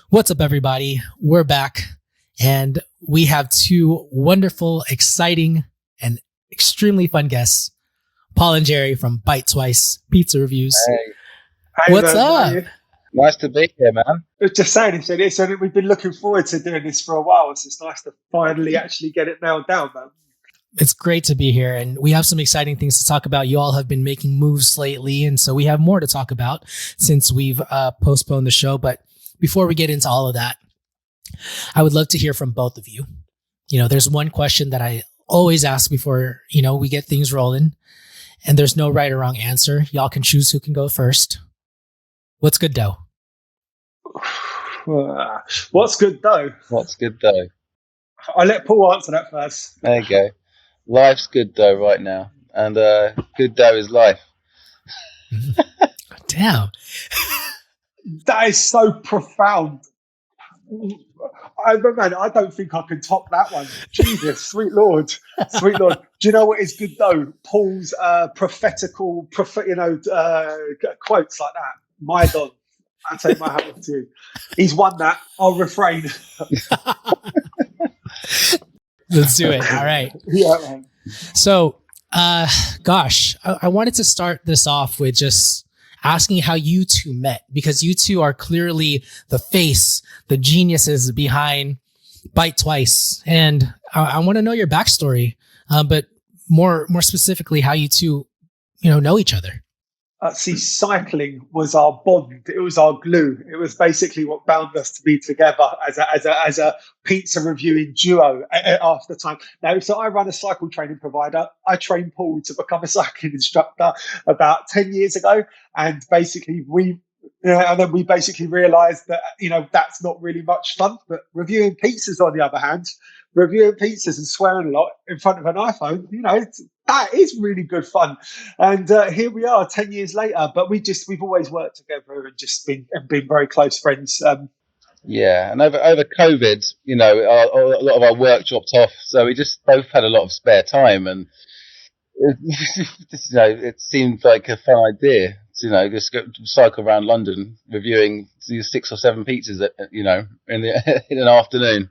What's up, everybody? We're back, and we have two wonderful, exciting, and extremely fun guests, Paul and Jerry from Bite Twice Pizza Reviews. Hey, What's man, up? Nice to be here, man. Just saying, it's we've been looking forward to doing this for a while, so it's nice to finally actually get it nailed down, man. It's great to be here, and we have some exciting things to talk about. You all have been making moves lately, and so we have more to talk about since we've postponed the show. But before we get into all of that, I would love to hear from both of you. You know, there's one question that I always ask before, we get things rolling, and there's no right or wrong answer. Y'all can choose who can go first. What's good dough? What's good dough? What's good dough? I'll let Paul answer that first. There you go. Life's good dough right now, and good dough is life. Damn. That is so profound. I don't think I can top that one. Jesus, sweet Lord. Sweet Lord. Do you know what is good though? Paul's prophetical, quotes like that. My God, I take my hat off to you. He's won that. I'll refrain. Let's do it. All right. Yeah, man. So, I wanted to start this off with just asking how you two met, because you two are clearly the face, the geniuses behind Bite Twice. And I want to know your backstory, but more specifically, how you two, know each other. Cycling was our bond. It was our glue. It was basically what bound us to be together as a pizza reviewing duo after time. Now, so I run a cycle training provider. I trained Paul to become a cycling instructor about 10 years ago. And basically we basically realized that, that's not really much fun, but reviewing pizzas on the other hand, reviewing pizzas and swearing a lot in front of an iPhone, that is really good fun. And here we are 10 years later, but we've always worked together and just been very close friends. Yeah, and over COVID, a lot of our work dropped off, so we just both had a lot of spare time, and it seemed like a fun idea. Just go cycle around London reviewing 6 or 7 pizzas, in an afternoon.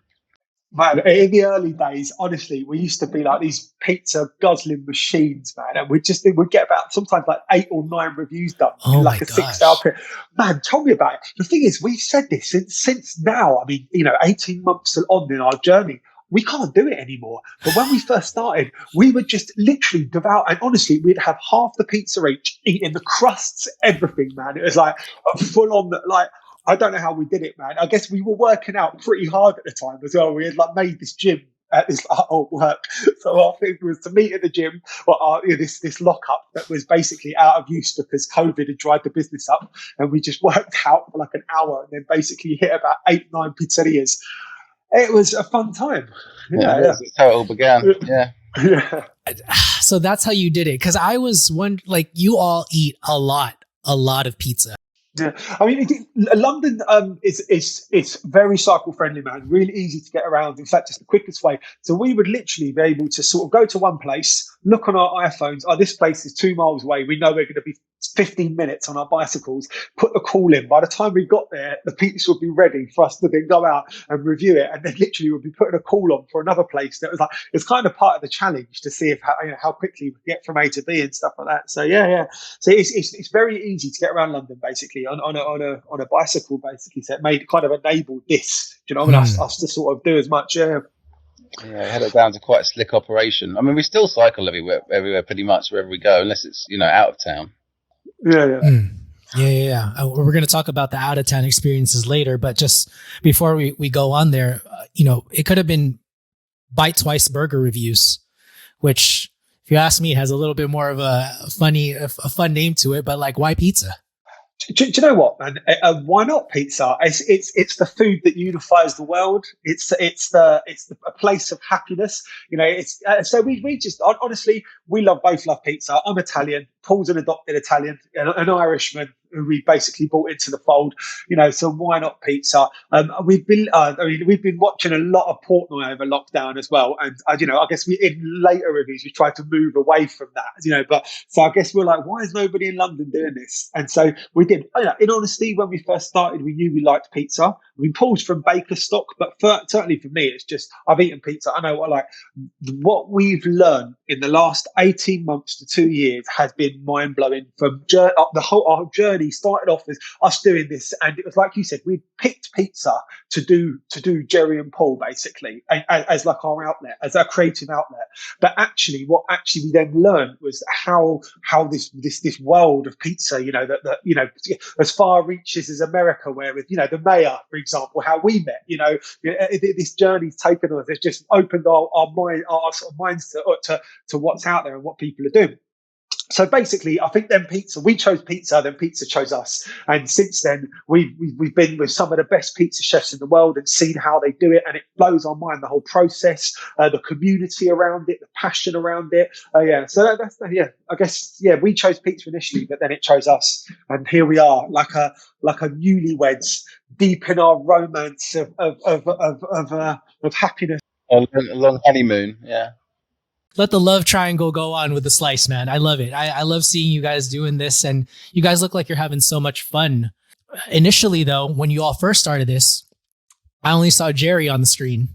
Man, in the early days, honestly, we used to be like these pizza guzzling machines, man, and we'd get about sometimes like 8 or 9 reviews done in like a 6-hour period. Man, tell me about it. The thing is, we've said this since now. I mean, 18 months on in our journey. We can't do it anymore. But when we first started, we would just literally devour. And honestly, we'd have half the pizza each, eating the crusts, everything, man. It was like a full on, like, I don't know how we did it, man. I guess we were working out pretty hard at the time as well. We had made this gym at this old work. So our thing was to meet at the gym, or this lockup that was basically out of use because COVID had dried the business up. And we just worked out for like an hour and then basically hit about 8, 9 pizzerias. It was a fun time. Yeah. That's how it all began. Yeah. Yeah. So that's how you did it. Cause I was wondering, you all eat a lot of pizza. Yeah, I mean, London is very cycle friendly, man. Really easy to get around. In fact, it's the quickest way. So we would literally be able to sort of go to one place, look on our iPhones. Oh, this place is 2 miles away. We know we're going to be 15 minutes on our bicycles. Put the call in. By the time we got there, the pizza would be ready for us to then go out and review it. And then literally we'd be putting a call on for another place. That was like, it's kind of part of the challenge to see if how quickly we get from A to B and stuff like that. So yeah. So it's very easy to get around London basically on a bicycle basically. So it enabled this. Do you know what I mean? Us to sort of do as much. Yeah, we had it down to quite a slick operation. I mean, we still cycle everywhere pretty much wherever we go, unless it's out of town. Yeah. We're going to talk about the out of town experiences later, but just before we go on there, it could have been Bite Twice burger reviews, which, if you ask me, has a little bit more of a fun name to it. But why pizza? Do you know what, man? Why not pizza? It's the food that unifies the world. It's a place of happiness. So we just honestly we both love pizza. I'm Italian. Paul's an adopted Italian, an Irishman who we basically brought into the fold. So why not pizza? We've been watching a lot of Portnoy over lockdown as well, and I guess in later reviews we tried to move away from that. But so I guess we're like, why is nobody in London doing this? And so we did. In honesty, when we first started, we knew we liked pizza. mean, Paul's from Bakerstock, but certainly for me, it's just I've eaten pizza. I know what we've learned in the last 18 months to 2 years has been mind blowing. From our journey started off as us doing this, and it was like you said, we picked pizza to do Jerry and Paul basically as like our outlet, as our creative outlet. But actually, what we then learned was how this world of pizza, that as far reaches as America, where with the mayor, for example, how we met, this journey's taken us. It's just opened our sort of minds to what's out there and what people are doing. So basically, I think we chose pizza, then pizza chose us. And since then, we've been with some of the best pizza chefs in the world and seen how they do it. And it blows our mind, the whole process, the community around it, the passion around it. So we chose pizza initially, but then it chose us. And here we are, like a newlyweds, deep in our romance of happiness. A long honeymoon, yeah. Let the love triangle go on with the slice, man. I love it. I love seeing you guys doing this, and you guys look like you're having so much fun. Initially, though, when you all first started this, I only saw Jerry on the screen.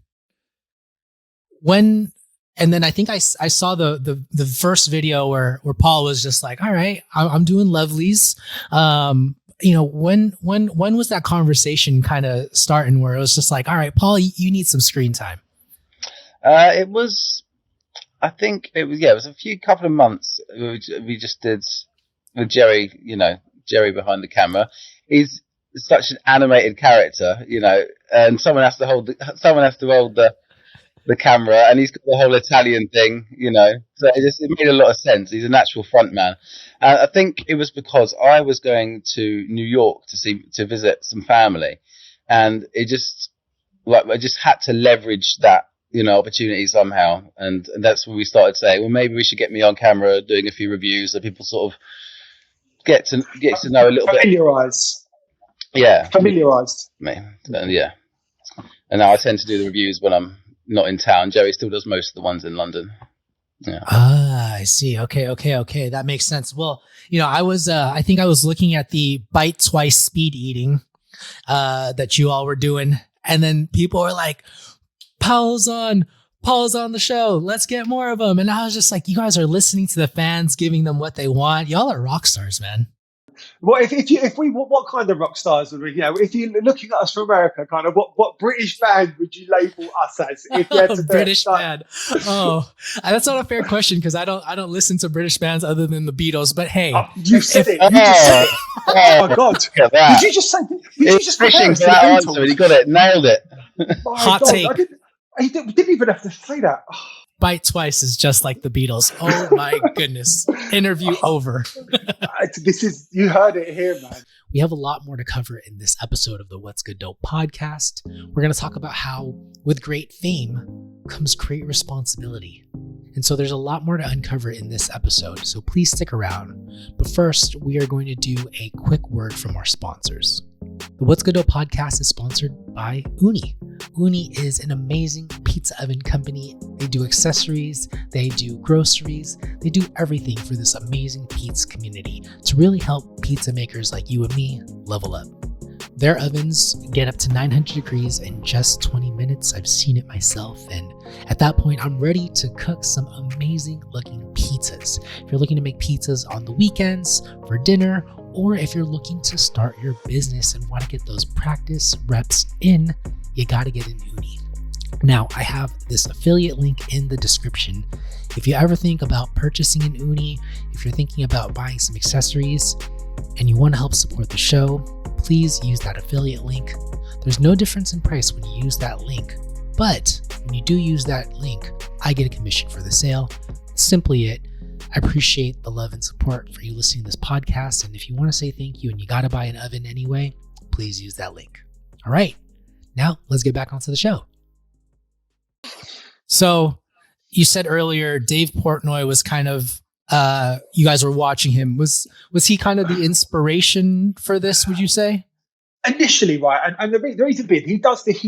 And then I think I saw the first video where Paul was just like, all right, I'm doing lovelies. When was that conversation kind of starting where it was just like, all right, Paul, you need some screen time? It was a couple of months we just did with Jerry, Jerry behind the camera. He's such an animated character, and someone has to hold the camera, and he's got the whole Italian thing, so it made a lot of sense. He's a natural front man. And I think it was because I was going to New York to visit some family, and I just had to leverage that opportunity somehow, and that's when we started saying, well, maybe we should get me on camera doing a few reviews so people sort of get to know a little bit. Familiarized. Yeah. And now I tend to do the reviews when I'm not in town. Jerry still does most of the ones in London. Yeah. I see. Okay. That makes sense. Well, I think I was looking at the Bite Twice speed eating that you all were doing, and then people were like, Paul's on the show. Let's get more of them. And I was just like, you guys are listening to the fans, giving them what they want. Y'all are rock stars, man. Well, what kind of rock stars would we? If you're looking at us from America, kind of what British band would you label us as? If you had to British band. Oh, that's not a fair question because I don't listen to British bands other than the Beatles. But hey, you said it. Oh my God! Did you just say? Did you just fishing for that answer? You got it. Nailed it. Hot take. I didn't even have to say that. Bite Twice is just like the Beatles. Oh my goodness. Interview over. You heard it here, man. We have a lot more to cover in this episode of the What's Good Dope podcast. We're going to talk about how with great fame comes great responsibility. And so there's a lot more to uncover in this episode, so please stick around. But first, we are going to do a quick word from our sponsors. The What's Good Dope podcast is sponsored by Ooni. Ooni is an amazing pizza oven company. They do accessories, they do groceries, they do everything for this amazing pizza community to really help pizza makers like you and me level up. Their ovens get up to 900 degrees in just 20 minutes. I've seen it myself. And at that point, I'm ready to cook some amazing looking pizzas. If you're looking to make pizzas on the weekends, for dinner, or if you're looking to start your business and want to get those practice reps in, you got to get an Ooni. Now, I have this affiliate link in the description. If you ever think about purchasing an Ooni, if you're thinking about buying some accessories, and you want to help support the show, please use that affiliate link. There's no difference in price when you use that link, but when you do use that link, I get a commission for the sale. That's simply it. I appreciate the love and support for you listening to this podcast, and if you want to say thank you and you got to buy an oven anyway, please use that link. All right, now let's get back onto the show. So you said earlier, Dave Portnoy was kind of you guys were watching him. Was he kind of the inspiration for this, would you say? Initially, right, and the reason being, he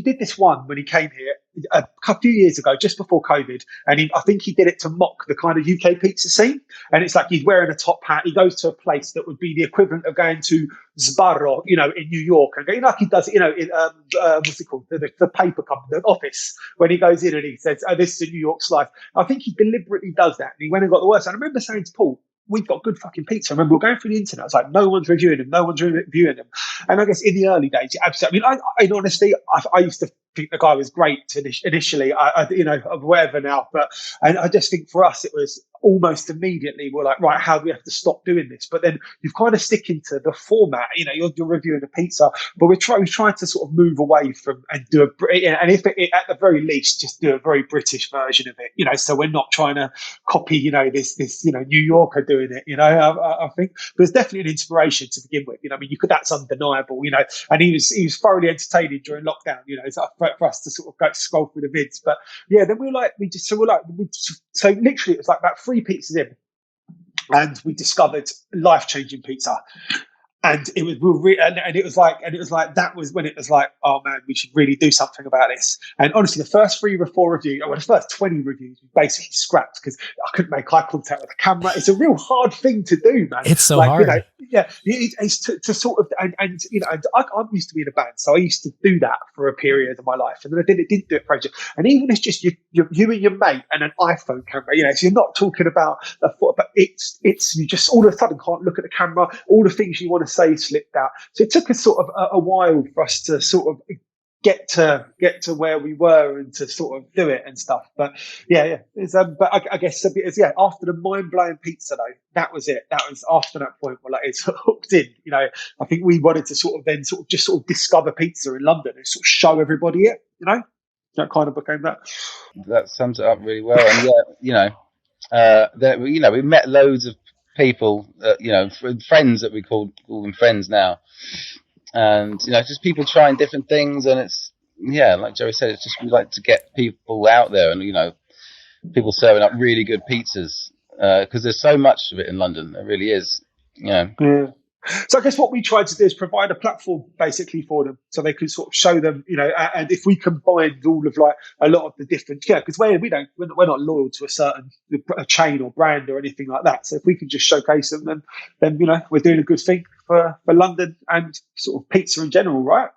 did this one when he came here a few years ago, just before COVID, and I think he did it to mock the kind of UK pizza scene. And it's like he's wearing a top hat. He goes to a place that would be the equivalent of going to Sbarro, in New York, and like he does, in what's it called, the paper company, the office, when he goes in and he says, "Oh, this is a New York slice." I think he deliberately does that, and he went and got the worst. And I remember saying to Paul, we've got good fucking pizza. I remember we were going through the internet. I was like, no one's reviewing them. No one's reviewing them. And I guess in the early days, absolutely. I mean, in honesty, I used to think the guy was great initially. Whatever now, but and I just think for us, it was almost immediately we're like, right, how do we have to stop doing this? But then you've kind of sticking to the format. You're reviewing a pizza, but we're trying to sort of move away from and do and if it, at the very least, just do a very British version of it. So we're not trying to copy, this New Yorker doing it. I think there's definitely an inspiration to begin with. I mean, that's undeniable. And he was thoroughly entertaining during lockdown. For us to sort of go scroll through the vids, but yeah, then so literally it was like about 3 pizzas in, and we discovered life-changing pizza. And it was it was like that was when it was like, oh man, we should really do something about this. And honestly, the first 3 or 4 reviews, the first 20 reviews, we basically scrapped because I couldn't make eye contact with the camera. It's a real hard thing to do, man. It's so hard. It's to sort of and I'm used to being in a band, so I used to do that for a period of my life, and then I didn't do it for ages. And even if it's just you and your mate and an iPhone camera, so you're not talking about but it's you just all of a sudden can't look at the camera. All the things you want to say slipped out. So it took us sort of a while for us to sort of get to where we were and to sort of do it and stuff. But yeah. It's, but I guess after the mind-blowing pizza though, that was it. That was after that point where it's hooked in. I think we wanted to sort of discover pizza in London and sort of show everybody it. That kind of became that. That sums it up really well. And we met loads of people, friends that we call them friends now, and just people trying different things. And it's like Joey said, it's just we like to get people out there, and people serving up really good pizzas because there's so much of it in London. There really is. Yeah. So I guess what we tried to do is provide a platform basically for them, so they could sort of show them, and if we combined all of like a lot of the different, because we're not loyal to a chain or brand or anything like that. So if we could just showcase them, then we're doing a good thing for London and sort of pizza in general, right?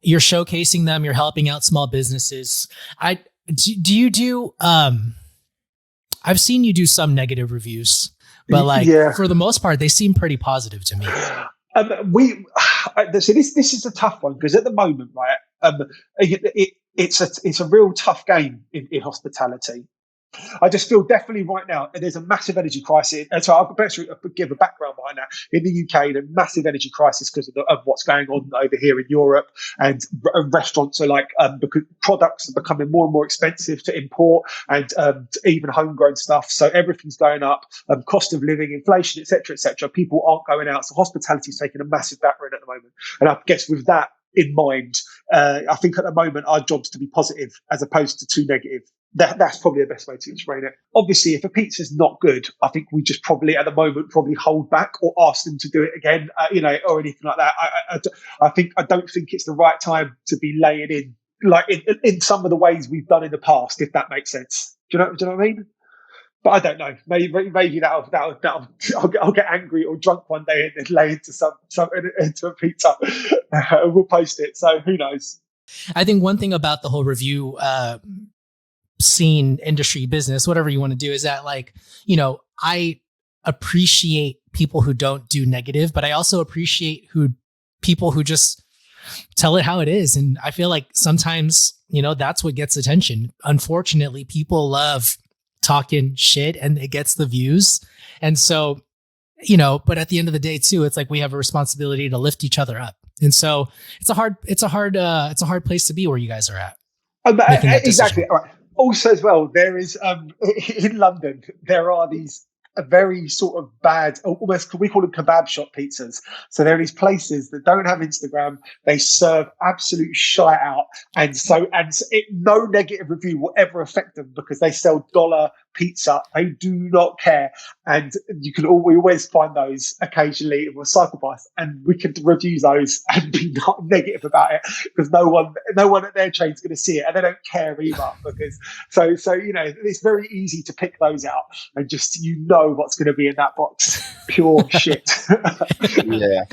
You're showcasing them. You're helping out small businesses. Do you do? I've seen you do some negative reviews. But for the most part, they seem pretty positive to me. So this is a tough one because at the moment, right, it's a real tough game in hospitality. I just feel definitely right now there's a massive energy crisis. And so I'll better give a background behind that. In the UK, there's a massive energy crisis because of what's going on over here in Europe, and restaurants are like because products are becoming more and more expensive to import, and even homegrown stuff. So everything's going up. Cost of living, inflation, etc. People aren't going out, so hospitality is taking a massive battering at the moment. And I guess with that in mind, I think at the moment our job's to be positive as opposed to too negative. That's probably the best way to explain it. Obviously, if a pizza's not good, I think we just probably at the moment hold back or ask them to do it again, or anything like that. I don't think it's the right time to be laying in like in some of the ways we've done in the past, if that makes sense. Do you know what I mean? But I don't know. Maybe I'll get angry or drunk one day and then lay into a pizza. We'll post it. So who knows? I think one thing about the whole review scene, industry, business, whatever you want to do, is that I appreciate people who don't do negative, but I also appreciate people who just tell it how it is. And I feel like sometimes, that's what gets attention. Unfortunately, people love talking shit and it gets the views. And so, but at the end of the day too, it's like we have a responsibility to lift each other up. And so it's a hard place to be where you guys are at. Exactly. All right. Also as well, there is, in London, there are these very sort of bad, almost, we call them kebab shop pizzas. So there are these places that don't have Instagram. They serve absolute shite out. No negative review will ever affect them because they sell dollar pizza. They do not care. And we always find those occasionally with cycle pass, and we can review those and be not negative about it, because no one at their train's going to see it, and they don't care either. Because so it's very easy to pick those out and just what's going to be in that box, pure shit. Yeah,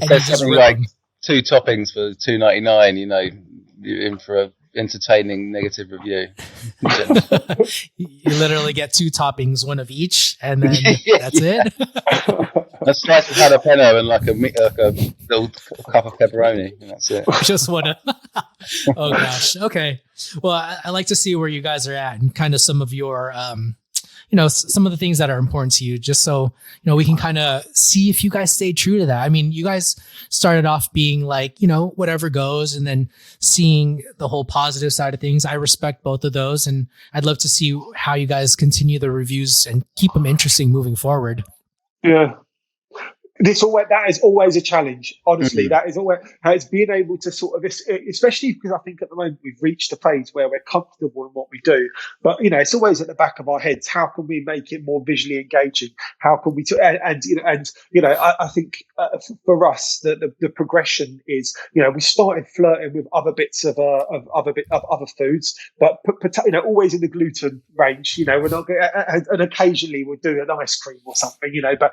there's something like 2 toppings for $2.99. You're in for a entertaining negative review. You literally get 2 toppings, one of each, and then that's it. A slice of jalapeno and like a little cup of pepperoni, and that's it. Just wanna. Oh gosh. Okay. Well, I like to see where you guys are at and kind of some of your some of the things that are important to you, just so, we can kind of see if you guys stay true to that. I mean, you guys started off being like, whatever goes, and then seeing the whole positive side of things. I respect both of those, and I'd love to see how you guys continue the reviews and keep them interesting moving forward. Yeah. That is always a challenge, honestly. Mm-hmm. That is always how it's being able to sort of, especially because I think at the moment we've reached a phase where we're comfortable in what we do, but it's always at the back of our heads. How can we make it more visually engaging? How can we I think for us the progression is, we started flirting with other bits of other foods, but always in the gluten range. We're not, and occasionally we'll do an ice cream or something, but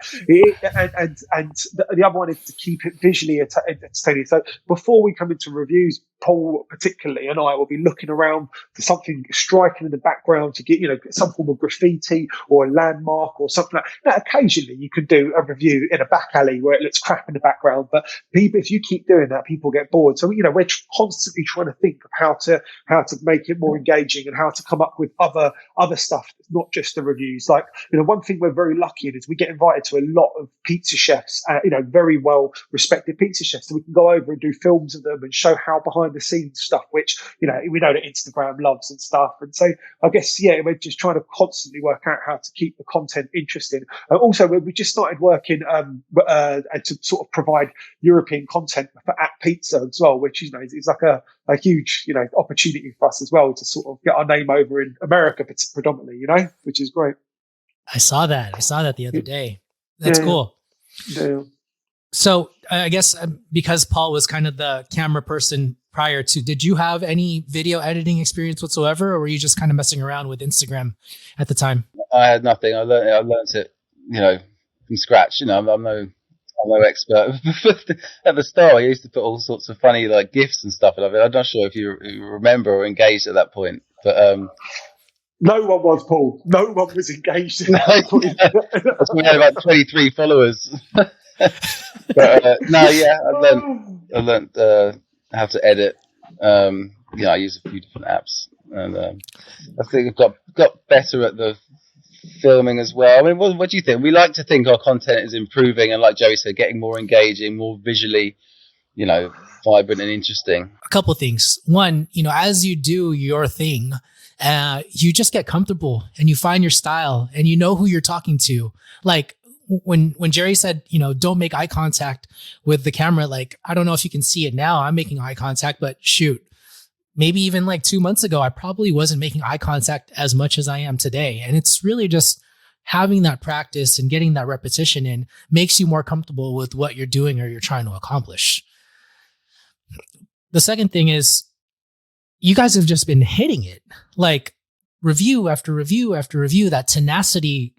and the other one is to keep it visually entertaining. So before we come into reviews, Paul particularly and I will be looking around for something striking in the background to get, some form of graffiti or a landmark or something like that. Occasionally you could do a review in a back alley where it looks crap in the background, but if you keep doing that, people get bored. So, we're constantly trying to think of how to make it more engaging and how to come up with other stuff, not just the reviews. Like, one thing we're very lucky in is we get invited to a lot of pizza chefs, very well respected pizza chefs. So we can go over and do films of them and show how behind the scenes stuff, which, we know that Instagram loves and stuff. And so I guess, we're just trying to constantly work out how to keep the content interesting. Also, we just started working to sort of provide European content for At Pizza as well, which, is like a huge, opportunity for us as well to sort of get our name over in America predominantly, which is great. I saw that the other day. That's cool. Yeah. So I guess because Paul was kind of the camera person prior to, did you have any video editing experience whatsoever, or were you just kind of messing around with Instagram at the time? I had nothing. I learned it, from scratch. I'm no expert. At the start, I used to put all sorts of funny like GIFs and stuff. And I'm not sure if you remember or engaged at that point, but no one was, Paul. No one was engaged in that point. We had about 23 followers. But I learned how to edit. I use a few different apps, and I think I've got better at the filming as well. I mean, what do you think? We like to think our content is improving, and like Joey said, getting more engaging, more visually, vibrant and interesting. A couple of things. One, as you do your thing, you just get comfortable and you find your style and you know who you're talking to. Like when Jerry said, don't make eye contact with the camera, like, I don't know if you can see it now. I'm making eye contact, but shoot, maybe even like 2 months ago, I probably wasn't making eye contact as much as I am today. And it's really just having that practice and getting that repetition in makes you more comfortable with what you're doing or you're trying to accomplish. The second thing is, you guys have just been hitting it, like review after review after review. That tenacity,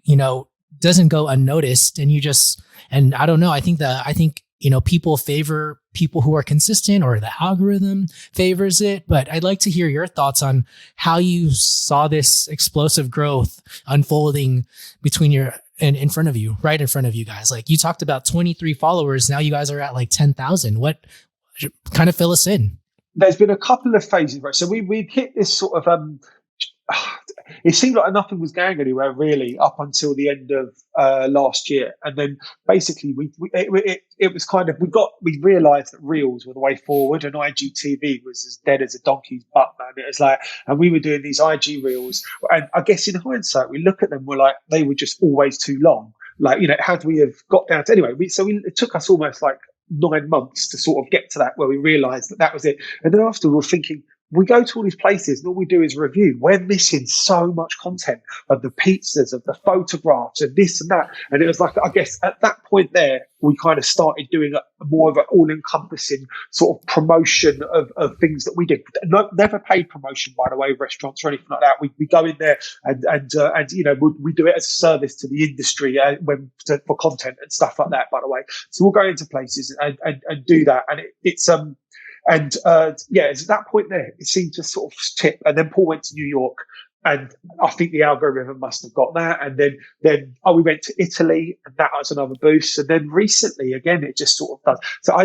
doesn't go unnoticed. And I don't know. I think people favor people who are consistent, or the algorithm favors it. But I'd like to hear your thoughts on how you saw this explosive growth unfolding in front of you, right in front of you guys. Like, you talked about 23 followers. Now you guys are at like 10,000. What kind of fill us in? There's been a couple of phases, right? So we hit this sort of, it seemed like nothing was going anywhere really up until the end of last year. And then basically it was kind of, we realized that Reels were the way forward, and IGTV was as dead as a donkey's butt, man. It was like, and we were doing these IG Reels, and I guess in hindsight, we look at them, we're like, they were just always too long. Like, had we have got down to, anyway, it took us almost like 9 months to sort of get to that, where we realized that was it. And then after, we were thinking, we go to all these places and all we do is review. We're missing so much content of the pizzas, of the photographs, and this and that. And it was like, I guess at that point there, we kind of started doing more of an all-encompassing sort of promotion of things that we did. Never paid promotion, by the way, of restaurants or anything like that. We go in there and you know, we do it as a service to the industry for content and stuff like that, by the way. So we'll go into places and do that. And it's at that point there, it seemed to sort of tip. And then Paul went to New York, and I think the algorithm must have got that. And then we went to Italy, and that was another boost. And then recently, again, it just sort of does. So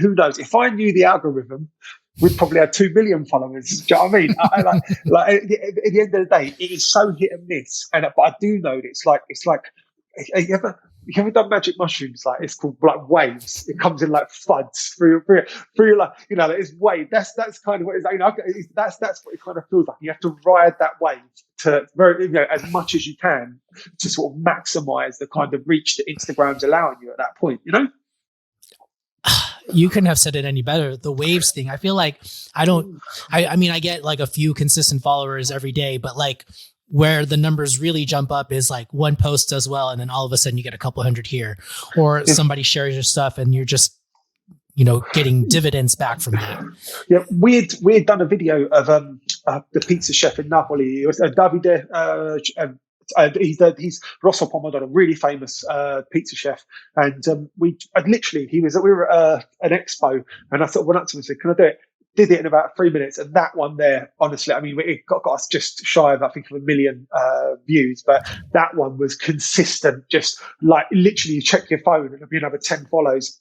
who knows? If I knew the algorithm, we'd probably have 2 million followers. Do you know what I mean? Like at the end of the day, it is so hit and miss. But I do know that it's like. You ever done magic mushrooms? Like, it's called like waves. It comes in like floods through like, you know, it's wave. That's kind of what it's like. You know, that's what it kind of feels like. You have to ride that wave to as much as you can to sort of maximize the kind of reach that Instagram's allowing you at that point. You know. You couldn't have said it any better. The waves thing. I feel like I mean, I get like a few consistent followers every day, but like, where the numbers really jump up is like one post does well, and then all of a sudden you get a couple hundred here, or somebody shares your stuff and you're just, you know, getting dividends back from that. Yeah, we had done a video of the pizza chef in Napoli. It was Davide. He's Rosso Pomodoro, really famous pizza chef, and we were at an expo, and I sort of went up to him and said, "Can I do it?" Did it in about 3 minutes, and that one there, honestly, I mean, it got us just shy of, I think, of 1 million views, but that one was consistent. Just like literally, you check your phone and it'll be another 10 follows,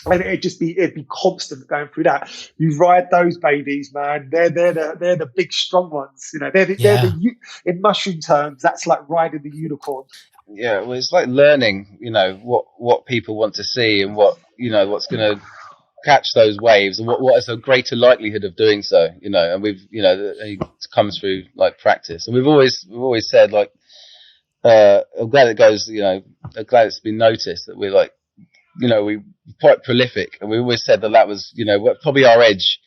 and it'd be constant going through that. You ride those babies, man. They're the big strong ones. You know, they're in mushroom terms, that's like riding the unicorn. Yeah, well, it's like learning. You know what people want to see and what what's going to catch those waves, and what is a greater likelihood of doing so, you know. And we've, you know, it comes through like practice, and we've always said, like, I'm glad it goes, you know, I'm glad it's been noticed that we're like, you know, we're quite prolific, and we always said that was, you know, probably our edge,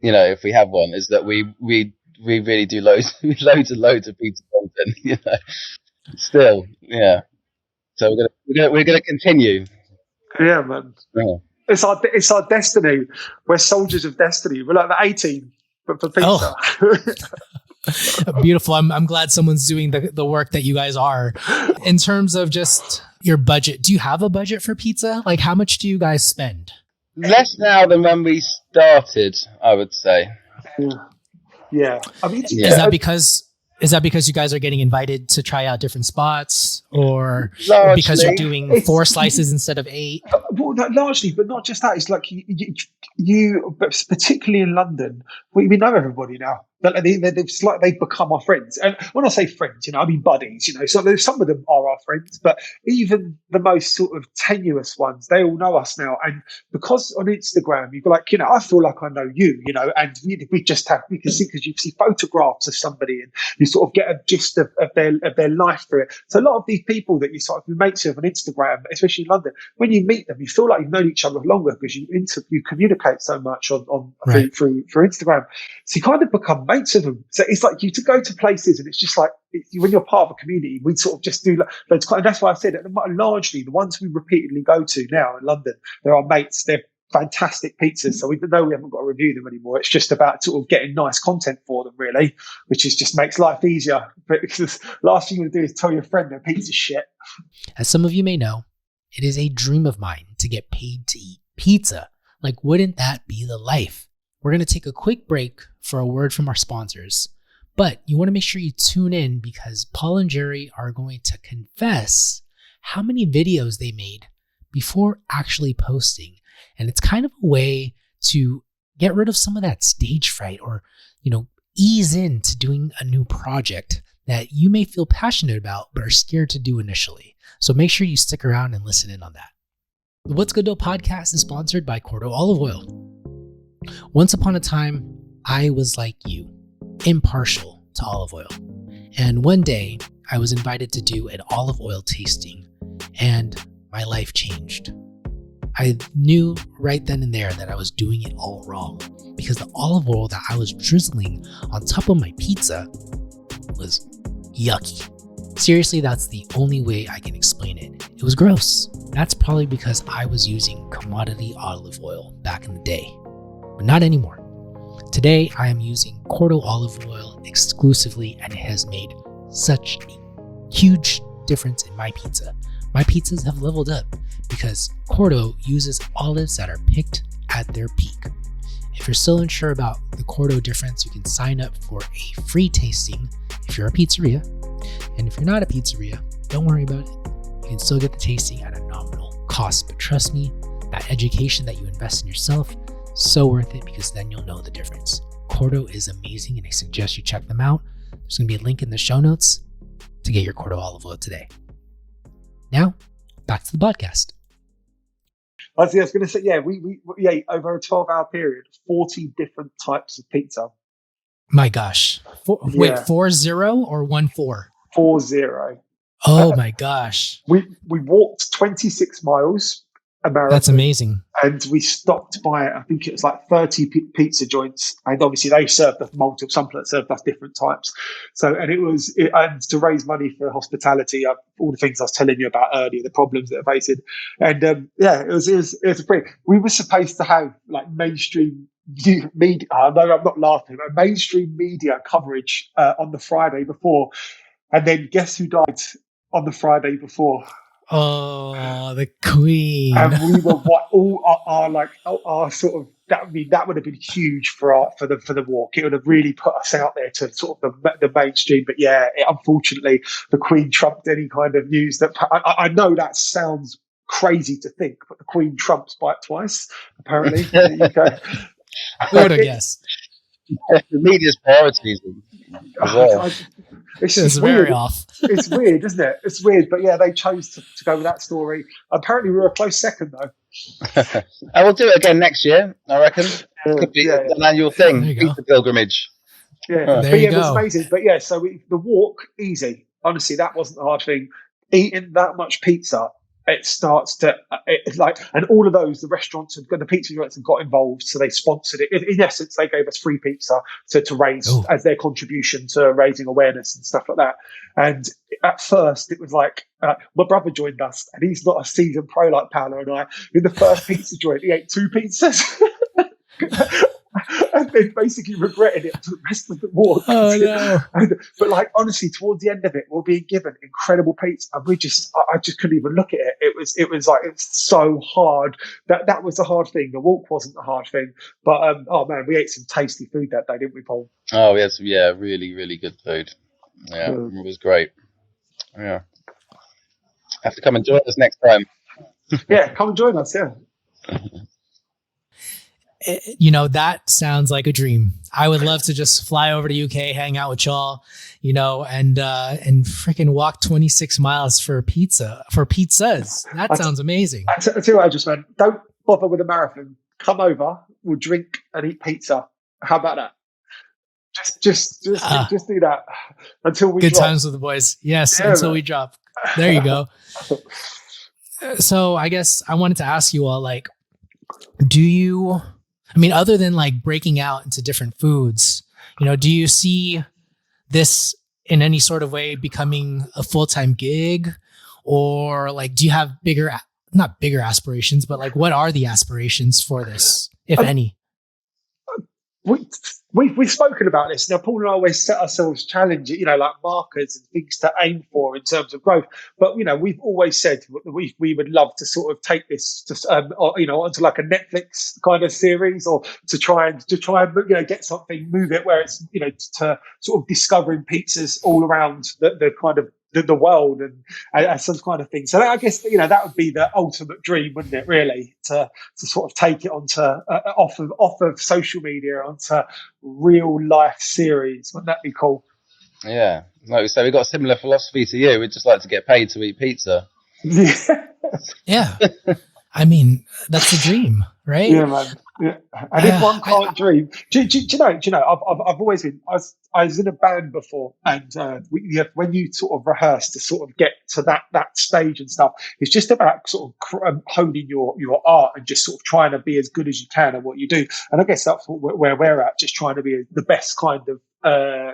you know, if we have one, is that we really do loads and loads of pizza content, you know. Still, yeah. So we're gonna continue. Yeah, man. Yeah. It's our destiny. We're soldiers of destiny. We're like the A-Team, but for pizza. Oh. Beautiful. I'm glad someone's doing the work that you guys are. In terms of just your budget, do you have a budget for pizza? Like, how much do you guys spend? Less now than when we started, I would say. Yeah. I mean, Is that because you guys are getting invited to try out different spots, or because you're doing 4 slices instead of 8? Well, largely, but not just that. It's like you but particularly in London, we know everybody now. They've become our friends. And when I say friends, you know, I mean buddies, you know. So some of them are our friends, but even the most sort of tenuous ones, they all know us now. And because on Instagram, you've got like, you know, I feel like I know you, you know, and we can see, because you see photographs of somebody and you sort of get a gist of their life through it. So a lot of these people that you sort of mates with on Instagram, especially in London, when you meet them, you feel like you've known each other longer because you communicate so much on right. through Instagram. So you kind of become mates of them. So it's like you to go to places, and it's just like when you're part of a community, we sort of just do loads. And that's why I said it. Largely, the ones we repeatedly go to now in London, they're our mates. They're fantastic pizzas. So even though we haven't got to review them anymore, it's just about sort of getting nice content for them, really, which is just makes life easier. Because last thing you do is tell your friend their pizza's shit. As some of you may know, it is a dream of mine to get paid to eat pizza. Like, wouldn't that be the life? We're going to take a quick break for a word from our sponsors, but you want to make sure you tune in because Paul and Jerry are going to confess how many videos they made before actually posting. And it's kind of a way to get rid of some of that stage fright, or, you know, ease into doing a new project that you may feel passionate about but are scared to do initially. So make sure you stick around and listen in on that. The What's Good Dough podcast is sponsored by Cordo Olive Oil. Once upon a time, I was like you, impartial to olive oil. And one day, I was invited to do an olive oil tasting, and my life changed. I knew right then and there that I was doing it all wrong because the olive oil that I was drizzling on top of my pizza was yucky. Seriously, that's the only way I can explain it. It was gross. That's probably because I was using commodity olive oil back in the day, but not anymore. Today, I am using Cordo olive oil exclusively, and it has made such a huge difference in my pizza. My pizzas have leveled up because Cordo uses olives that are picked at their peak. If you're still unsure about the Cordo difference, you can sign up for a free tasting if you're a pizzeria. And if you're not a pizzeria, don't worry about it. You can still get the tasting at a nominal cost. But trust me, that education that you invest in yourself, so worth it, because then you'll know the difference. Cordo is amazing, and I suggest you check them out. There's going to be a link in the show notes to get your Cordo olive oil today. Now, back to the podcast. I was going to say, we ate over a 12-hour period, 40 different types of pizza. My gosh. Wait, 4-0 or 1-4? 4-0. Oh my gosh. We walked 26 miles. That's amazing. And we stopped by, I think it was like 30 pizza joints. And obviously they served us multiple, some served us different types. So, and and to raise money for hospitality, all the things I was telling you about earlier, the problems that are facing. And it was great. We were supposed to have like mainstream media, I'm not laughing, but mainstream media coverage on the Friday before. And then guess who died on the Friday before? Oh, the Queen. And we were our sort of that would have been huge for the walk. It would have really put us out there to sort of the mainstream. But unfortunately, the Queen trumped any kind of news. That I know that sounds crazy to think, but the Queen trumps by it twice. Apparently, there you go. Who would have guessed? The media's priorities as well. It's very off. It's weird, isn't it? It's weird, but they chose to go with that story. Apparently, we were a close second, though. I will do it again next year, I reckon. Could be an annual thing. Pizza pilgrimage. Yeah, there you go. It was amazing. But so the walk, easy. Honestly, that wasn't the hard thing. Eating that much pizza, it starts to and all of those, the restaurants and the pizza joints have got involved, so they sponsored it. In essence, they gave us free pizza to raise as their contribution to raising awareness and stuff like that. And at first, it was like my brother joined us, and he's not a seasoned pro like Paolo and I. In the first pizza joint, he ate 2 pizzas. And then basically regretted it for the rest of the walk. Oh no! But honestly, towards the end of it, we're being given incredible pizza, and I just couldn't even look at it. It was so hard. That was the hard thing. The walk wasn't the hard thing. But oh man, we ate some tasty food that day, didn't we, Paul? Oh yes, really, really good food. Yeah, it was great. Yeah, have to come and join us next time. Yeah, come and join us. Yeah. That sounds like a dream. I would love to just fly over to UK, hang out with y'all, and freaking walk 26 miles for pizzas. That sounds amazing. I tell you what, I just went, don't bother with a marathon. Come over, we'll drink and eat pizza. How about that? Just do that until we good drop. Times with the boys. Yes, until we drop. There you go. So I guess I wanted to ask you all, other than breaking out into different foods, do you see this in any sort of way becoming a full-time gig, or do you have not bigger aspirations, but what are the aspirations for this, if any? We've spoken about this. Now, Paul and I always set ourselves challenges, markers and things to aim for in terms of growth. But, we've always said we would love to sort of take this onto a Netflix kind of series, or to try and get something, move it where it's, to sort of discovering pizzas all around the kind of the world and some kind of thing. So I guess, that would be the ultimate dream, wouldn't it, really, to sort of take it onto off of social media onto real life series. Wouldn't that be cool? Yeah. Like we say, we've got a similar philosophy to you. We'd just like to get paid to eat pizza. Yeah. That's the dream, right? Yeah, man. Yeah. And if one can't dream, do you know? I've always been. I was in a band before, and when you sort of rehearse to sort of get to that stage and stuff, it's just about sort of honing your art and just sort of trying to be as good as you can at what you do. And I guess that's where we're at, just trying to be the best kind of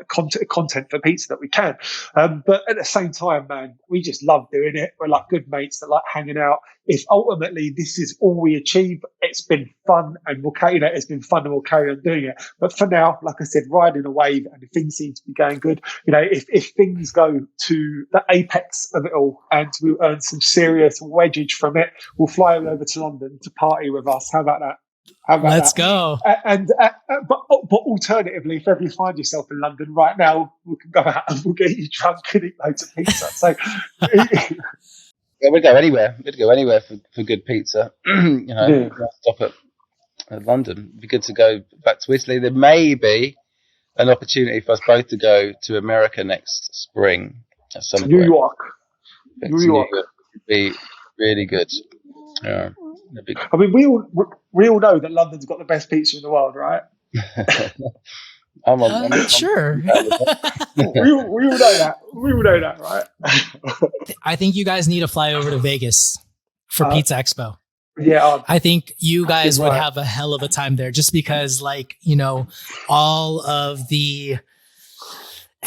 content for pizza that we can. But at the same time, man, we just love doing it. We're like good mates that like hanging out. If ultimately this is all we achieve, it's been fun and it's been fun and we'll carry on doing it. But for now, like I said, riding a wave and if things seem to be going good, if things go to the apex of it all and we earn some serious wedgage from it, we'll fly over to London to party with us. How about that? Let's go. But alternatively, if ever you find yourself in London right now, we can go out and we'll get you drunk and eat loads of pizza. So yeah, we'd go anywhere. We'd go anywhere for good pizza. Stop at London. It'd be good to go back to Italy. There may be an opportunity for us both to go to America next spring at some point. New York would be really good. Yeah. I mean, we all know that London's got the best pizza in the world, right? I'm sure. we all know that. We all know that, right? I think you guys need to fly over to Vegas for Pizza Expo. Yeah, I think you guys would have a hell of a time there, just because, all of the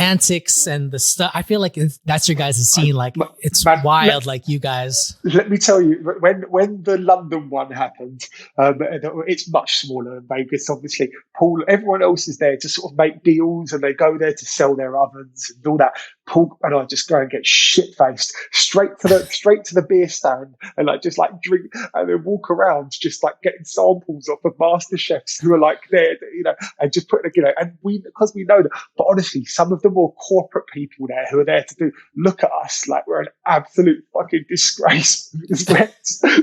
antics and the stuff. I feel like that's your guys' scene. It's wild. You guys. Let me tell you, when the London one happened, it's much smaller than Vegas. Obviously, Paul. Everyone else is there to sort of make deals, and they go there to sell their ovens and all that. Paul and I just go and get shit faced straight to the beer stand and just drink and then walk around just getting samples off of master chefs who are there, and just putting and because we know that. But honestly, some of the more corporate people there who are there to look at us like we're an absolute fucking disgrace. We're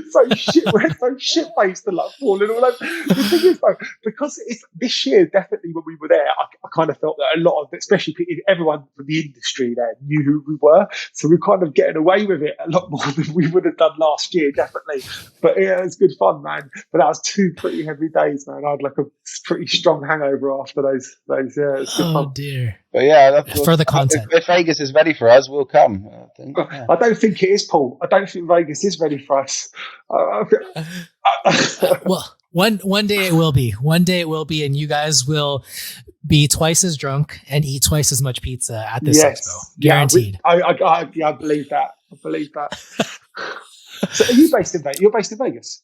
so shit faced and falling all over. The thing is though, because this year definitely when we were there, I kind of felt that a lot of, especially everyone from the industry there knew who we were, so we're kind of getting away with it a lot more than we would have done last year, definitely. But yeah, it was good fun, man. But that was 2 pretty heavy days, man. I had a pretty strong hangover after those. Yeah, it was good fun. Dear. But yeah, for the content. If Vegas is ready for us, we'll come. I think. Yeah. I don't think it is, Paul. I don't think Vegas is ready for us. Well, one day it will be. One day it will be, and you guys will be twice as drunk and eat twice as much pizza at this expo. Guaranteed. I believe that. I believe that. So are you based in Vegas? You're based in Vegas?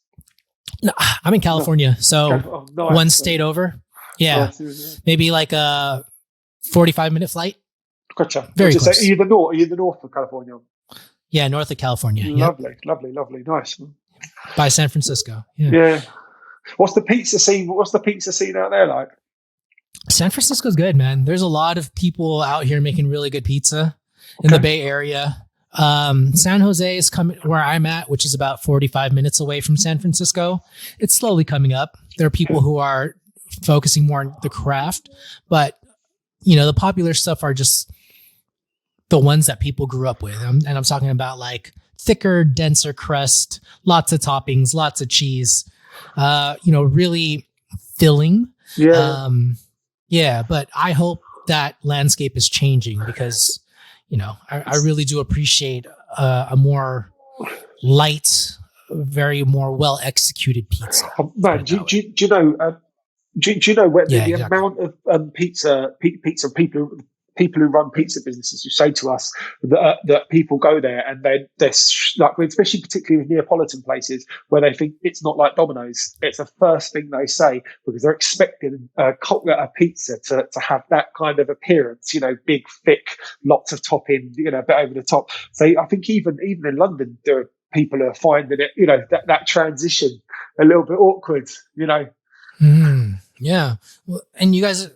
No, I'm in California. So nice. One state over. Yeah. Maybe a 45-minute flight. Gotcha. Very close. Are you the north of California? Yeah, north of California. Lovely, lovely, lovely. Nice. By San Francisco. Yeah. What's the pizza scene out there like? San Francisco's good, man. There's a lot of people out here making really good pizza in the Bay Area. San Jose is coming where I'm at, which is about 45 minutes away from San Francisco. It's slowly coming up. There are people who are focusing more on the craft, but the popular stuff are just the ones that people grew up with. And I'm talking about thicker, denser crust, lots of toppings, lots of cheese, really filling. Yeah. Yeah, but I hope that landscape is changing because, I really do appreciate a more light, very more well executed pizza. Man, do you know where the amount of pizza people who run pizza businesses who say to us that people go there and they're especially particularly with Neapolitan places where they think it's not like Domino's. It's the first thing they say because they're expecting a pizza to have that kind of appearance, big, thick, lots of topping, a bit over the top. So I think even in London, there are people who are finding it, that transition a little bit awkward, Yeah. Well, and you guys,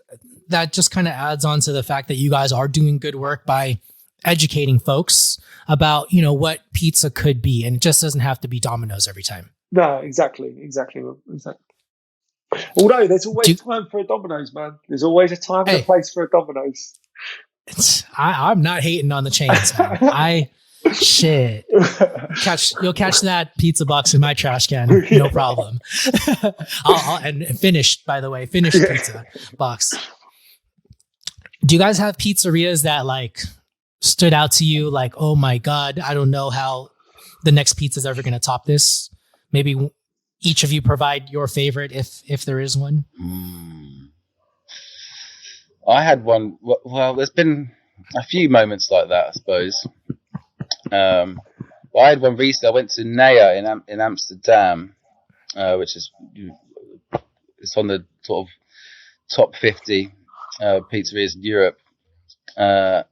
that just kind of adds on to the fact that you guys are doing good work by educating folks about, what pizza could be. And it just doesn't have to be Domino's every time. No, exactly. Although there's always time for a Domino's, man. There's always a time and a place for a Domino's. I'm not hating on the chains, man. Shit. You'll catch that pizza box in my trash can. No problem. And finished, by the way, pizza box. Do you guys have pizzerias that like stood out to you? Like, oh my God, I don't know how the next pizza is ever going to top this. Maybe each of you provide your favorite if there is one. I had one. Well, there's been a few moments like that, I suppose. I had one recently. I went to Naya in Amsterdam, which is it's on the sort of top 50 pizzerias in Europe. And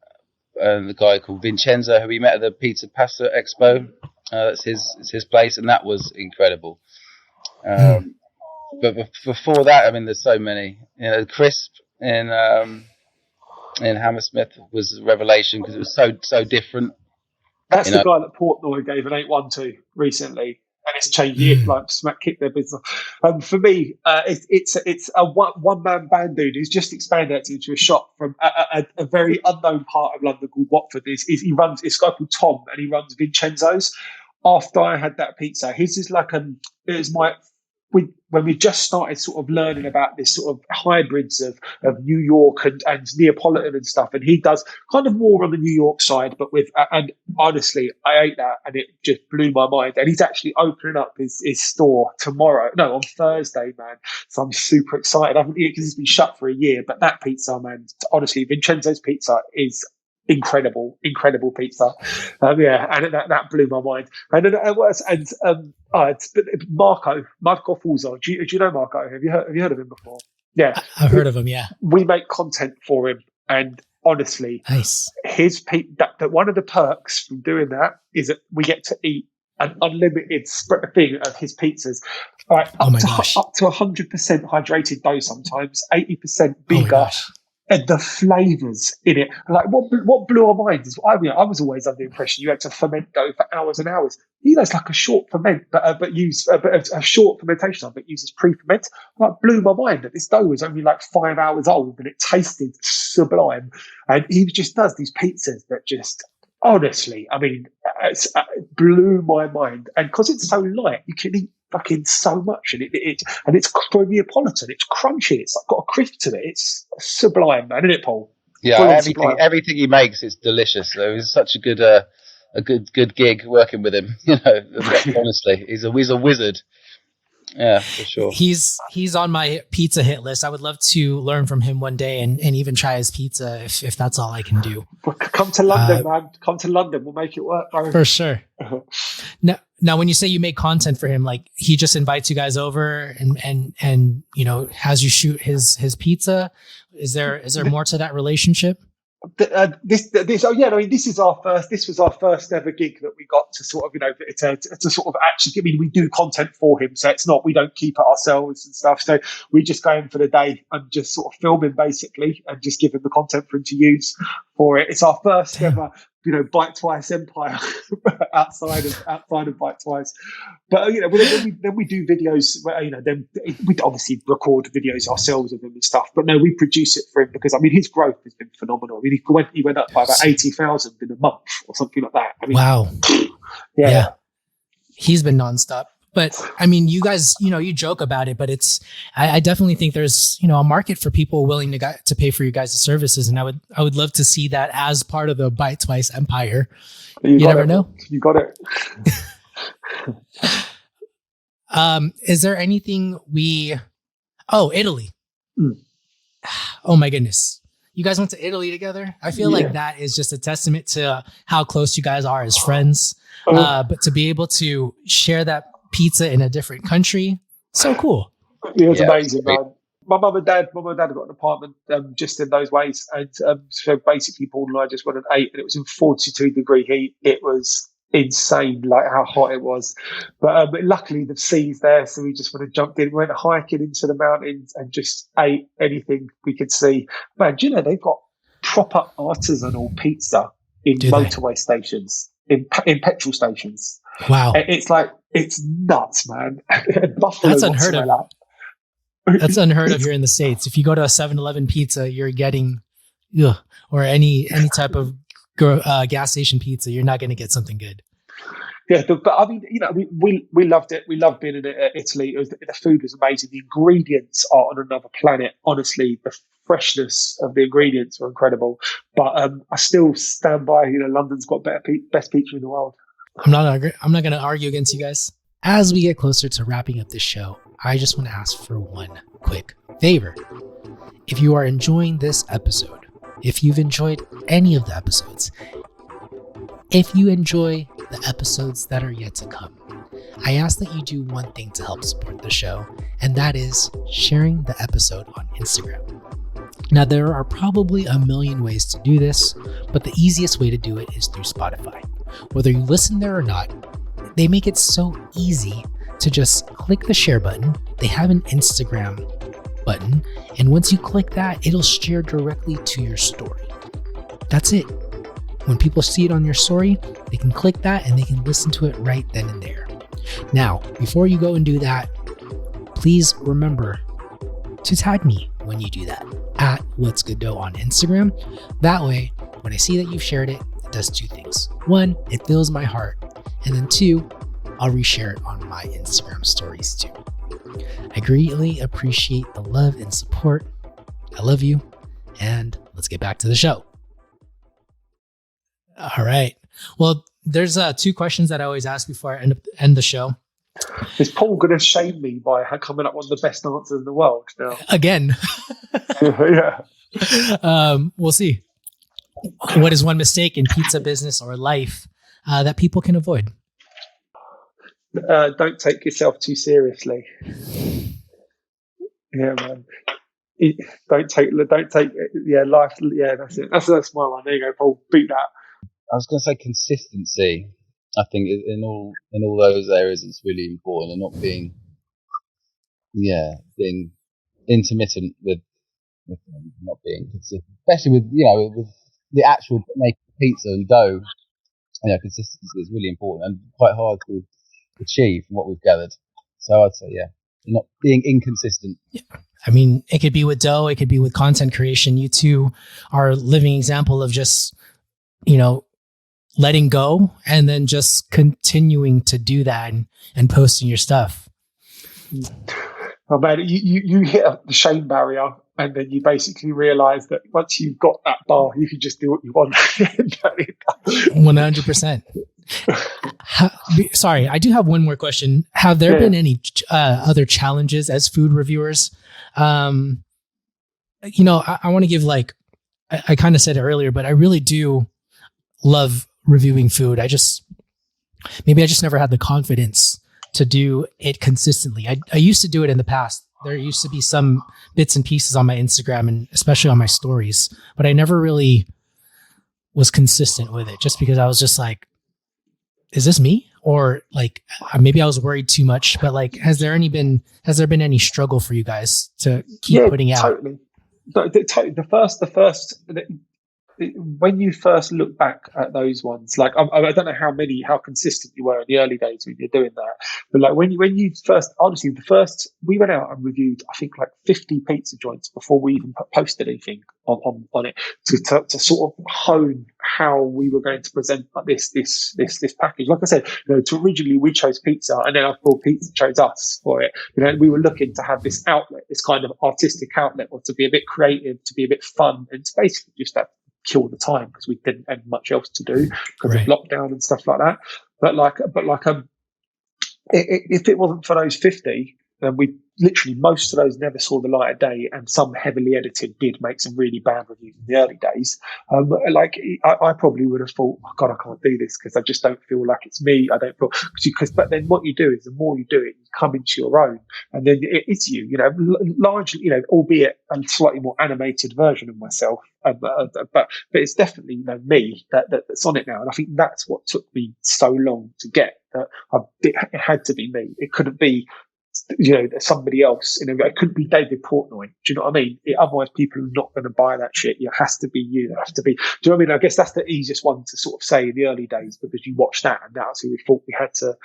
the guy called Vincenzo, who we met at the Pizza Pasta Expo, that's his place, and that was incredible. But before that, I mean, there's so many. You know, Crisp in Hammersmith was a revelation because it was so different. That's the guy that Portnoy gave an 8-1 to recently, and it's changed it, like smack kick their business. For me, it's a one-man band dude who's just expanded it into a shop from a very unknown part of London called Watford. He runs, it's a guy called Tom, and he runs Vincenzo's. After I had that pizza, his is like it was when we just started sort of learning about this sort of hybrids of New York and Neapolitan and stuff, and he does kind of more on the New York side, but and honestly, I ate that and it just blew my mind. And he's actually opening up his store on Thursday, man. So I'm super excited. I haven't eaten it because it's been shut for a year, but that pizza, man, honestly, Vincenzo's pizza is incredible pizza. And that blew my mind. And then it was, it's Marco Fulzo. Do you know Marco? Have you heard of him before? Yeah, I've heard of him. Yeah, we make content for him, and honestly, nice. His that one of the perks from doing that is that we get to eat an unlimited thing of his pizzas. Right, up to 100% hydrated dough, sometimes 80% bigger. And the flavours in it, like what blew our minds is I was always under the impression you had to ferment dough for hours and hours. He does like a short ferment, but use a short fermentation, but uses pre-ferment. Like blew my mind that this dough was only like 5 hours old and it tasted sublime. And he just does these pizzas that just honestly, I mean, it blew my mind. And because it's so light, you can eat fucking so much, and it's Neapolitan, it's crunchy, it's like got a crisp to it, it's sublime, man, isn't it, Paul? Yeah, everything he makes is delicious. So it was such a good gig working with him. You know, honestly, he's a wizard. Yeah, for sure. He's on my pizza hit list. I would love to learn from him one day and even try his pizza if that's all I can do. Come to London, man. Come to London. We'll make it work, bro. For sure. Now, when you say you make content for him, like he just invites you guys over and you know has you shoot his pizza. Is there more to that relationship? This was our first ever gig that we got to sort of, you know, to sort of actually, I mean, we do content for him, so it's not, we don't keep it ourselves and stuff, so we just go in for the day and just sort of film him basically and just give him the content for him to use for it. It's our first ever, you know, Bite Twice empire outside of Bite Twice. But you know, then we do videos where, you know, then we obviously record videos ourselves of him and stuff. But no, we produce it for him because I mean his growth has been phenomenal. I mean he went up by about 80,000 in a month or something like that. I mean, wow. Yeah. He's been nonstop. But I mean, you guys, you know, you joke about it, but I definitely think there's, you know, a market for people willing to pay for you guys' services. And I would love to see that as part of the Bite Twice empire. You never know. You got it. Is there anything Italy. Oh my goodness. You guys went to Italy together? I feel like that is just a testament to how close you guys are as friends. But to be able to share that pizza in a different country, so cool. It was amazing, man. My mum and dad got an apartment just in those ways, and so basically Paul and I just went and ate, and it was in 42-degree heat. It was insane, like how hot it was. But luckily the sea's there, so we just jumped in, went hiking into the mountains, and just ate anything we could see. Man, do you know they've got proper artisanal pizza in motorway stations, in petrol stations. Wow. It's like, it's nuts, man. That's unheard of. That's unheard of here in the States. If you go to a 7-Eleven pizza, you're getting or any type of gas station pizza, you're not going to get something good. Yeah, but I mean, we loved it. We loved being in Italy. The food was amazing. The ingredients are on another planet. Honestly, the freshness of the ingredients were incredible. But I still stand by. London's got best pizza in the world. I'm not going to argue against you guys. As we get closer to wrapping up this show, I just want to ask for one quick favor. If you are enjoying this episode, if you've enjoyed any of the episodes, if you enjoy the episodes that are yet to come, I ask that you do one thing to help support the show, and that is sharing the episode on Instagram. Now, there are probably a million ways to do this, but the easiest way to do it is through Spotify. Whether you listen there or not, they make it so easy to just click the share button. They have an Instagram button, and once you click that, it'll share directly to your story. That's it. When people see it on your story, they can click that and they can listen to it right then and there. Now, before you go and do that, please remember to tag me when you do that at What's Good Dough on Instagram. That way, when I see that you've shared it, it does two things. One, it fills my heart. And then two, I'll reshare it on my Instagram stories too. I greatly appreciate the love and support. I love you. And let's get back to the show. All right. Well, there's two questions that I always ask before I end the show. Is Paul going to shame me by coming up with the best answers in the world now? Again. Yeah. We'll see. What is one mistake in pizza business or life that people can avoid? Don't take yourself too seriously. Yeah, man. Don't take. Yeah, life. Yeah, that's it. That's my one. There you go, Paul. Beat that. I was going to say consistency. I think in all those areas it's really important, and not being intermittent with not being consistent, especially with the actual making pizza and dough. Consistency is really important and quite hard to achieve from what we've gathered. So I'd say, not being inconsistent. Yeah. I mean, it could be with dough, it could be with content creation. You two are a living example of just, letting go and then just continuing to do that and posting your stuff. Oh man, you hit the shame barrier, and then you basically realize that once you've got that bar, you can just do what you want. 100%. Sorry, I do have one more question. Have there been any other challenges as food reviewers? I want to give I kind of said it earlier, but I really do love reviewing food. I just never had the confidence to do it consistently. I used to do it in the past. There used to be some bits and pieces on my Instagram and especially on my stories, but I never really was consistent with it just because I was just like, is this me? Or maybe I was worried too much, but has there been any struggle for you guys to keep putting out? Totally. The first, when you first look back at those ones, I don't know how consistent you were in the early days when you're doing that, but when you first, honestly, we went out and reviewed, I think 50 pizza joints before we even posted anything on it to sort of hone how we were going to present this package. Like I said, to originally we chose pizza, and then I thought pizza chose us for it. We were looking to have this outlet, this kind of artistic outlet, or to be a bit creative, to be a bit fun, and to basically just have kill the time because we didn't have much else to do because of lockdown and stuff like that. But if it wasn't for those 50, then we literally, most of those never saw the light of day, and some heavily edited did make some really bad reviews in the early days. I probably would have thought, oh God, I can't do this because I just don't feel like it's me. I don't feel but then what you do is the more you do it, you come into your own, and then it's you. Largely, albeit a slightly more animated version of myself, but it's definitely me that's on it now, and I think that's what took me so long to get. It had to be me. It couldn't be somebody else. It could be David Portnoy. Do you know what I mean? Otherwise, people are not going to buy that shit. It has to be you. It has to be. Do you know what I mean? I guess that's the easiest one to sort of say in the early days because you watched that and that's who we thought we had to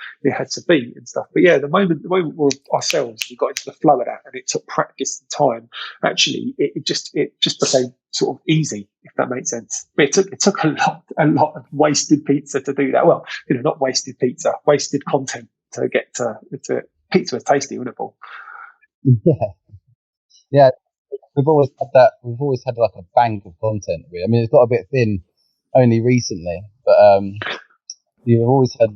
be and stuff. But yeah, the moment we're ourselves, we got into the flow of that, and it took practice and time. Actually, it just became sort of easy, if that makes sense. But it took a lot of wasted pizza to do that. Well, not wasted pizza, wasted content to get to pizza was tasty, wasn't it, Paul? Yeah. We've always had that. We've always had like a bank of content. Really. I mean, it's got a bit thin only recently, but you've always had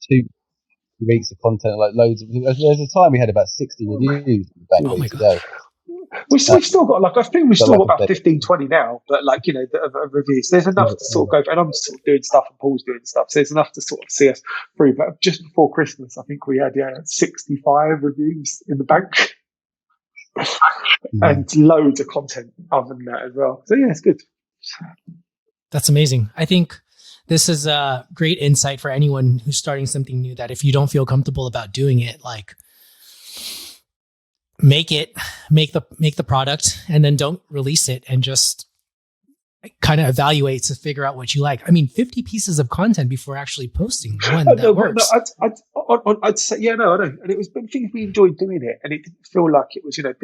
2 weeks of content, like loads. There's a time we had about 60 reviews back weeks ago. We've still got, I think we've still got about 15, 20 now, but the reviews. There's enough to sort of go, and I'm sort of doing stuff and Paul's doing stuff, so there's enough to sort of see us through. But just before Christmas, I think we had 65 reviews in the bank. And loads of content other than that as well. So yeah, it's good. That's amazing. I think this is a great insight for anyone who's starting something new, that if you don't feel comfortable about doing it, make the product and then don't release it, and just kind of evaluate to figure out what you like. I mean, 50 pieces of content before actually posting one that works. I'd say, I know. And it was, but things we enjoyed doing it, and it didn't feel like it was, and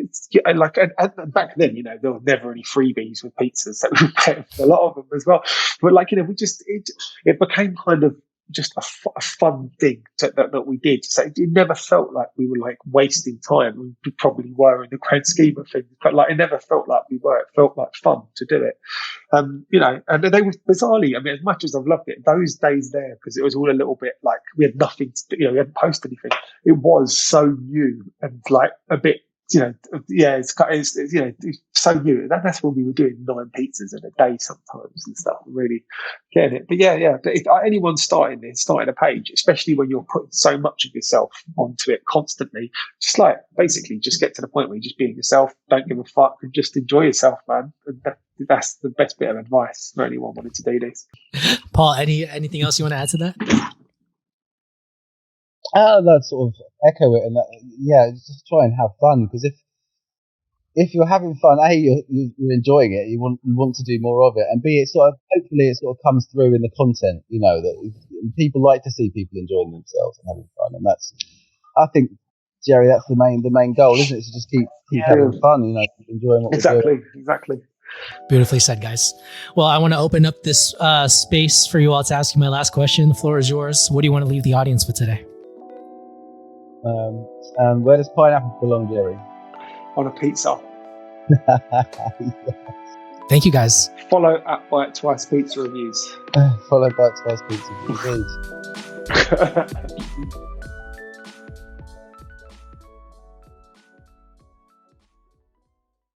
back then, there were never any freebies with pizzas, so we paid for a lot of them as well. But it became kind of just a fun thing that we did. So it never felt like we were wasting time. We probably were in the grand scheme of things, but it never felt like we were. It felt like fun to do it. And they were bizarrely, I mean, as much as I've loved it, those days there, because it was all a little bit we had nothing to do, we hadn't posted anything. It was so new and a bit, it's so new. That's when we were doing 9 pizzas in a day sometimes and stuff, really getting it. But but if anyone's starting a page, especially when you're putting so much of yourself onto it constantly, just basically just get to the point where you're just being yourself, don't give a fuck, and just enjoy yourself, man. And that's the best bit of advice for anyone wanting to do this. Paul, anything else you want to add to that? That sort of echo it, and just try and have fun, because if you're having fun, you're enjoying it, you want to do more of it, and B, hopefully it sort of comes through in the content, that people like to see people enjoying themselves and having fun, and I think, Jerry, that's the main goal, isn't it? To just keep having fun, enjoying what we're doing. Exactly. Beautifully said, guys. Well, I want to open up this space for you all to ask you my last question. The floor is yours. What do you want to leave the audience with today? Where does pineapple belong, Jerry? On a pizza. Thank you, guys. Follow at Bite Twice Pizza Reviews. Follow Bite Twice Pizza Reviews.